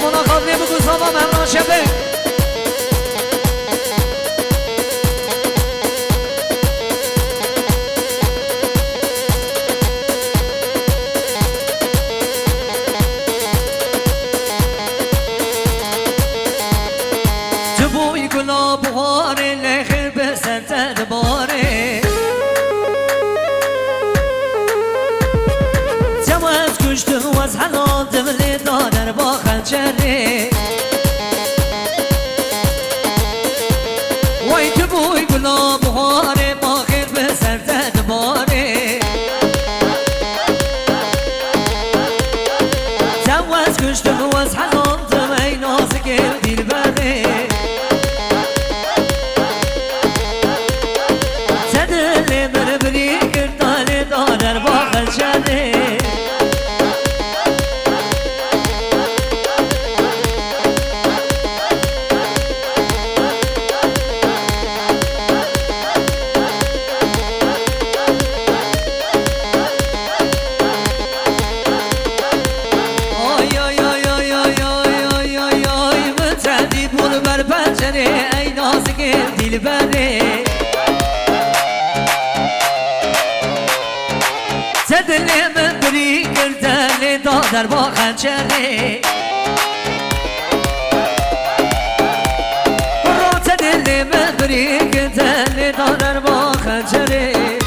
اونا خاطری بگو ساما ممنون شبه جبوی گلاب بخاره لخر به سنتر باره جواز کشتم و از حلال دمل دادر با خنجره وای جبوی گلاب بخاره باخر به سنتر باره جواز کشتم و از حلال دمل نازگل دل بره دادر با خلچنه آی آی آی آی آی آی آی آی متردید بول بر پنجره ای نازک دل بره دل من بری کردن دادر با خنجره رات دل من بری کردن دادر با خنجره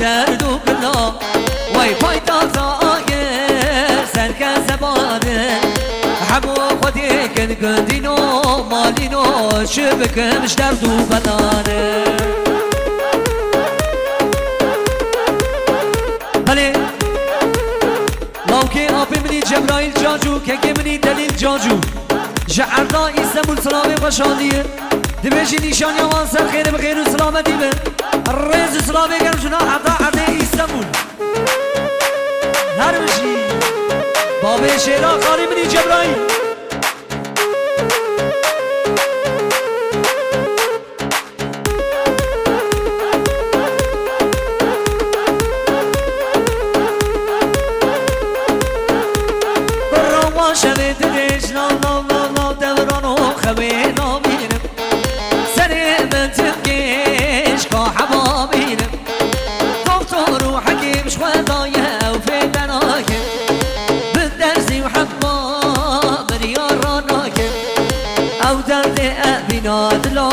دردو بلا وای پای تازه سرک زبانه همو خودی کن گندینو مالینو شبکمش دردو بلانه بله لاوکی آبی منی جبرائیل جاجو که منی دلیل جاجو جعرنا ایستانبول سلامی خوشحالیه دمشی نشان یوان سر خیر بخیر و سلامتی به رز سلامی گرم شنا عدا عده ایستانبول هر بشی بابه شیرا خالی منی جبرائیل برام شده دلش لا لا لا لا دورانو خوی نامینم سر من تبکیش که حبابینم دکتر و حکیمش خدایه و فیدناکم بالدرزی و حباب ریاراناکم او درد ابیناد لا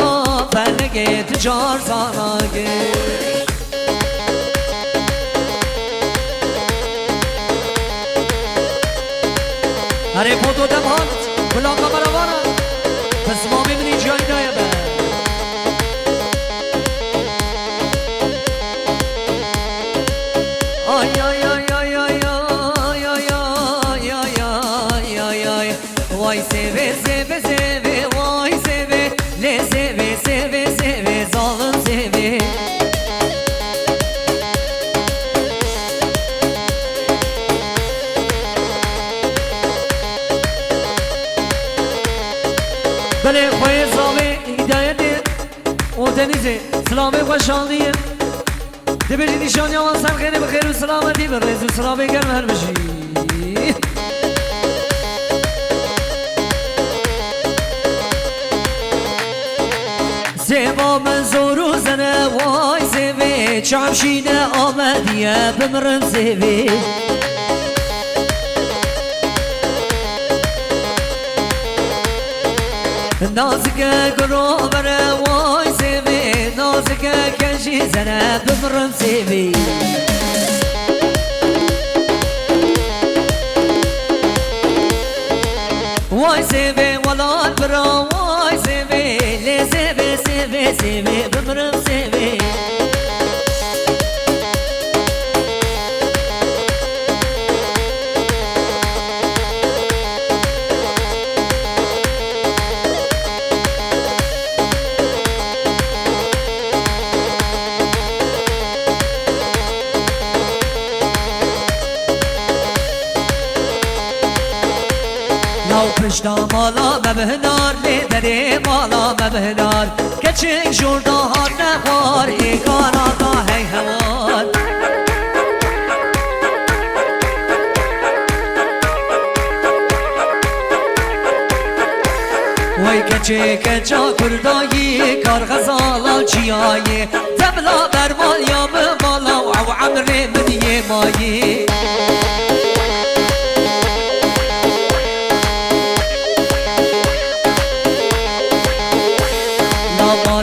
فلگه تجار زاناکم هره پودو دمات بلاغا براوانا پس ما ببینی جایی دایه به آی آی آی آی آی آی آی آی آی آی آی وای سوه سوه سوه وای سوه لی سوه سوه سوه ظالم سوه بله خواه سلامه هدایت و دنیزه سلامه خوشحالیه ده بجی نشانی آمان سر خیلی بخیر و سلامتی به رز و سلامه گرم هر بشی زیبا من زور و زنه وای زیبه چامشینه آمدیه بمرم زیبه نازکه گروه بره وای زیبه نازك كنجي زنا بمرم سيبي واي سيبي ولا البرا واي سيبي لي سيبي سيبي سيبي بمرم سيبي پشتا مالا مبهنار لیدری مالا مبهنار کچک جوردا هار نخوار ای کارادا هی هوار وی کچک جا کردایی کار غزالا چیایی تبلا برمال یا ممالا و عمر من یه مایی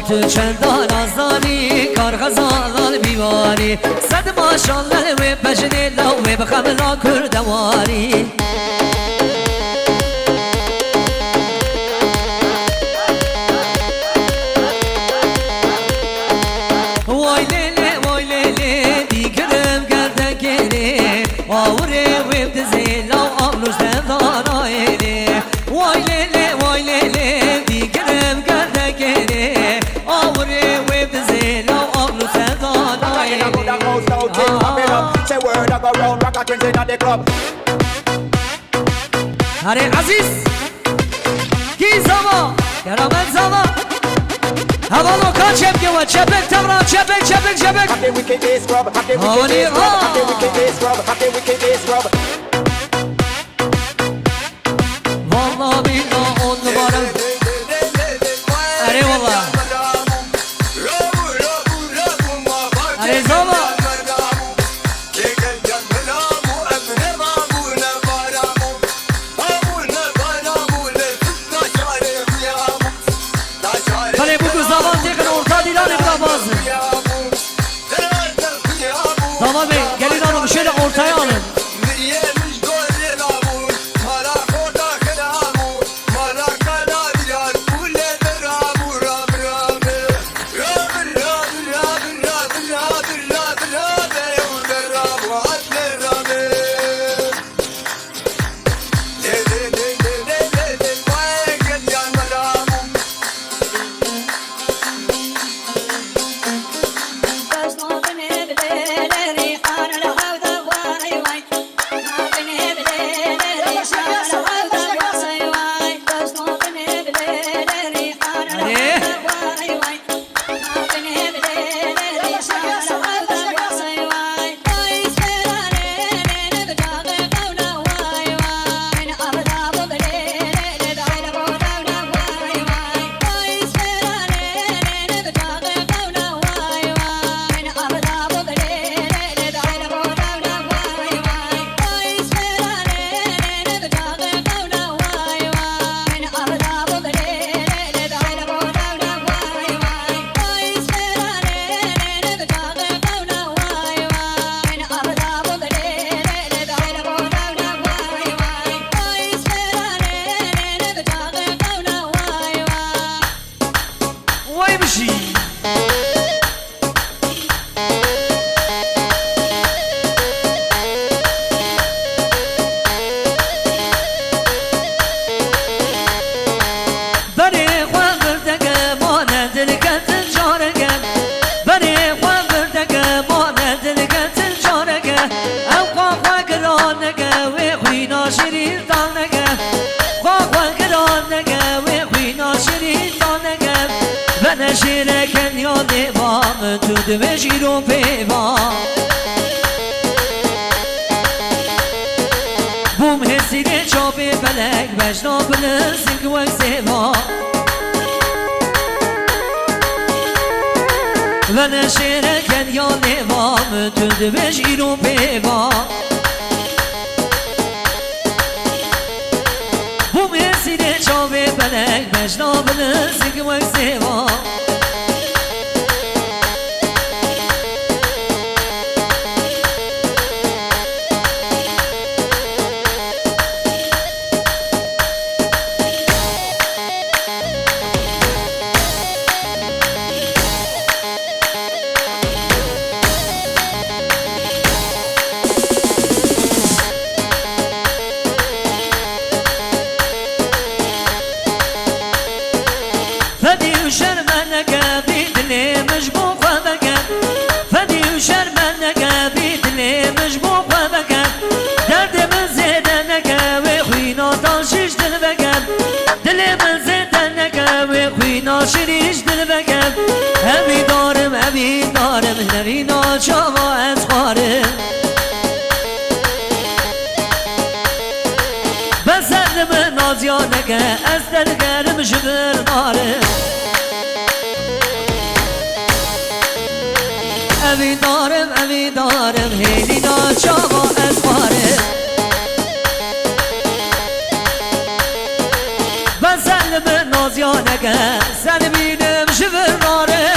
تو چندان آزاری کار غزالال بیواری صد ماشالله و بجنی لو و بخملا کردواری وای لیلی دیگرم گرده گیری آوری و بدزی لو آبلوش دندانایی وای لیلی دیگرم گرده گیری अरे अजीज की zama Keramet zama Havalı kan çepki var çepek tamra çepek çepek çepek Hani Vallahi billahi on numara Are valla Are zama Tamam bey, gelin hanım şöyle ortaya alın. نشیرکن یا دیوان تو دمشی رو پیوان بوم حسیده چاپی بلک بجنا بلنسک وک زیبان و نشیرکن یا دیوان تو دمشی رو پیوان بوم حسیده چاپی بلک بجنا بلنسک وک زیبان دلي مجبوق بكت فدي وشرمنك بدلي مجبوق بكت درد من زيدنك وخوينا طاشش دل بكت دلي من زيدنك وخوينا شريش دل بكت هبي دارم نبينا شما اتخارم بزرد من نازيانك أستدقرم جبر نارم أبي دارم هيلينا شما اتخارم بزرد من نازيانك سلمينم جبر نارم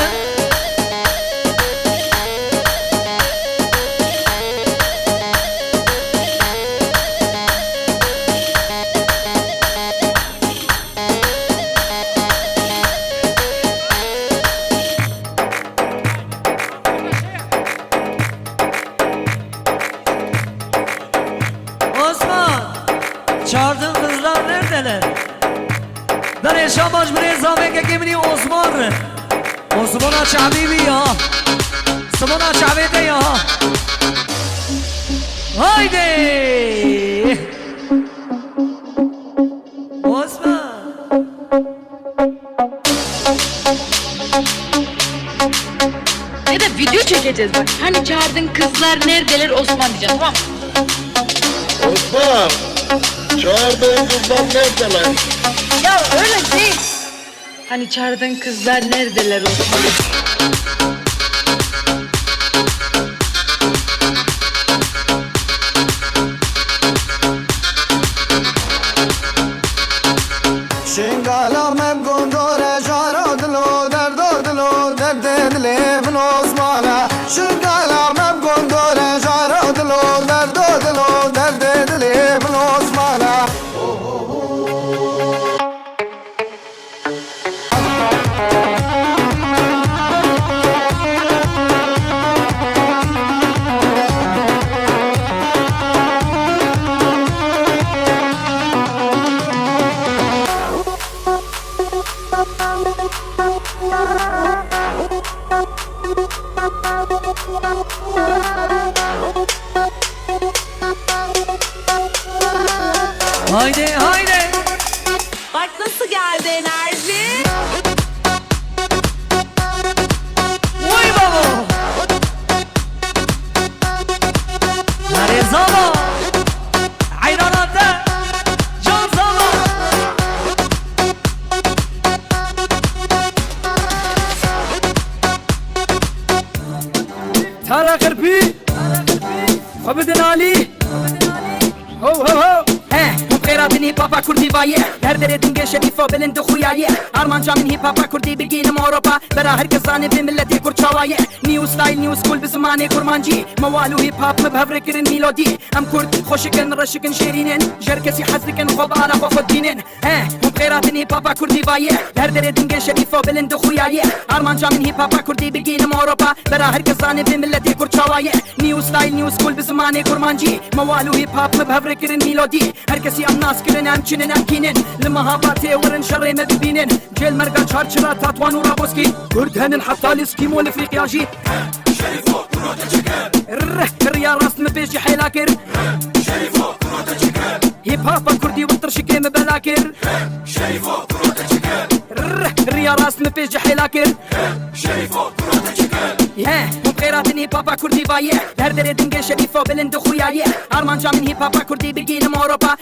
Çağırdığın kızlar neredeler? Ben yaşam başmını zamanke kimini Osman Osman aç habibi ya Osman aç habide ya Haydi Osman Ya da video çekeceğiz bak. Hani çağırdığın kızlar neredeler Osman diyeceğim, tamam mı? Osman, çağırdığın kızlar neredeler? Ya öyle değil. Hani çağırdığın kızlar neredeler Osman? Şingalar mem gondore jaro dilo derde dile bin Osman'a Şingalar mem gondore jaro dilo derde dile bin Osman'a Haydi haydi Bak nasıl geldi enerji. Vay baba Nare zama Hayranata Can zama Tara Kırpi Abedin Ali Ho ho ho غيراتني بابا كردي بايه هر دريتن قشتي فو بلند خويايه ارمان جامن هي بابا كردي بقينم اوروبا برا هر كزاني بملتي كرد شوايه نيو ستايل نيو سكول بزماني كرمانجي موالو هيب هاب بهفركرن ميلودي ام كرد خوشكن رشكن شيرينن جركسي حزركن خبالا خودينن هم غيراتني بابا كردي بايه هر دريتن قشتي فو بلند خويايه ارمان جامن هي بابا كردي بقينم اوروبا برا هر كزاني بملتي كرد شوايه نيو ستايل نيو سكول بزماني كرمانجي موالو هيب هاب بهفركرن ميلودي هر كسي الناس كلن امچنن امكينن لمهاباتي ورن شر ما ببينن جيل مرقا شارشرا تاتوان ورابوسكي كردهن حتى الاسكيمو الافريقيا جي شريفو كروتا تشكر الريا راس مبيجي حيلاكر شريفو كروتا تشكر هيب هابا كردي وطرشكي مبلاكر شريفو كروتا تشكر الريا راس مبيجي حيلاكر شريفو كروتا تشكر هم غيراتني بابا كردي بايه هر دريدن قي شريفو بلند خويايه ارمان جامن هي بابا كردي بقينم اوروبا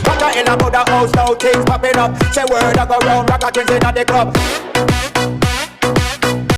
Rocker in a mother house, now things popping up. Say word I go round, rocker things in the club.